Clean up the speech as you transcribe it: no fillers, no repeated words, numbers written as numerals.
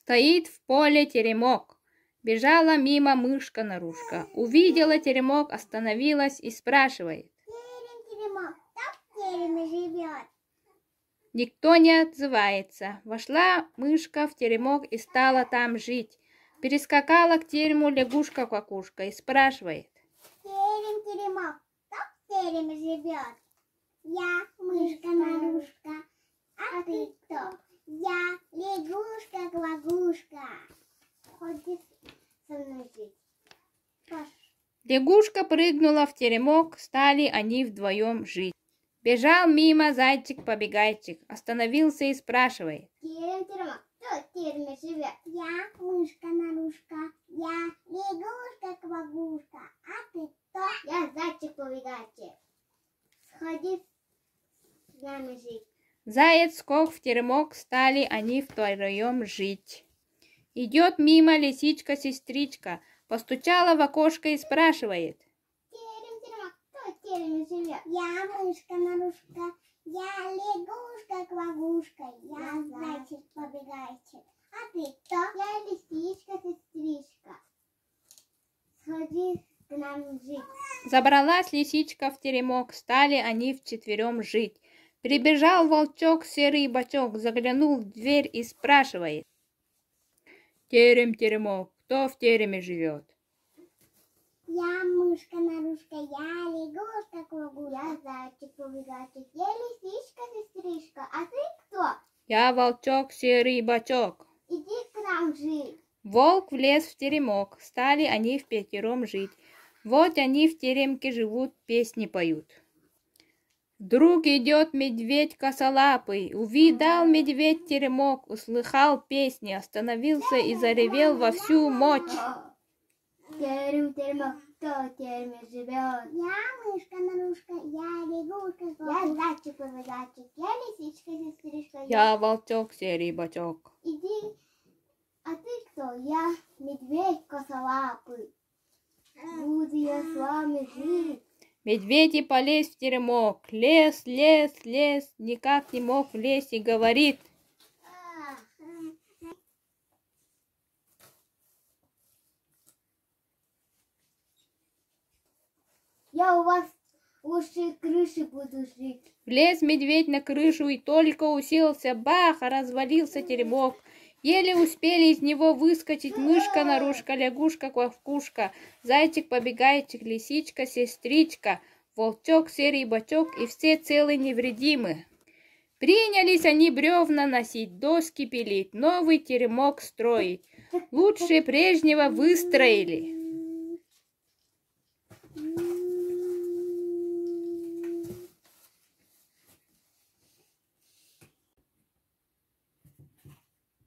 Стоит в поле теремок. Бежала мимо мышка-нарушка. Увидела теремок, остановилась и спрашивает. Теремок, кто в тереме живет? Никто не отзывается. Вошла мышка в теремок и стала там жить. Перескакала к терему лягушка-квакушка и спрашивает. Теремок, кто в тереме живет? Я мышка-нарушка. А ты кто? Я лягушка-квакушка. Хочешь со мной жить? Лягушка прыгнула в теремок, стали они вдвоем жить. Бежал мимо зайчик-побегайчик, остановился и спрашивает. Теремок, кто в тереме живет? Я мышка-нарушка. Я лягушка-квакушка. А ты кто? Я зайчик-побегайчик. Сходи с нами жить. Заяц скок в теремок, стали они вдвоем жить. Идет мимо лисичка-сестричка, постучала в окошко и спрашивает. Теремок, кто в тереме живет? Я мышка-нарушка. Я лягушка-квакушка. Я зайчик-побегайчик. А ты кто? Я лисичка-сестричка. Сходи к нам жить. Забралась лисичка в теремок, стали они вчетвером жить. Прибежал волчок серый бочок, заглянул в дверь и спрашивает. Терем-теремок, кто в тереме живет? Я мышка-нарушка, я лягушка-квакушка, я зайчик-побегайчик, я лисичка-сестричка. А ты кто? Я волчок серый бочок. Иди к нам жить. Волк влез в теремок, стали они впятером жить. Вот они в теремке живут, песни поют. Вдруг идет медведь косолапый, увидал медведь теремок, услыхал песни, остановился и заревел во всю мочь. Теремок, кто в тереме живет? Я мышка-нарушка, я лягушка, я зайчик-побегайчик, я лисичка-сестричка. Я волчок серый бочок. Иди, а ты кто? Я медведь косолапый. Буду я с вами жить. Медведь и полез в теремок, лез, никак не мог влезть и говорит. Я у вас лучше крыши буду жить. Влез медведь на крышу и только уселся, бах, развалился теремок. Еле успели из него выскочить мышка-нарушка, лягушка-квакушка, зайчик-побегайчик, лисичка-сестричка, волчок, серый бочок и все целы невредимы. Принялись они бревна носить, доски пилить, новый теремок строить. Лучше прежнего выстроили.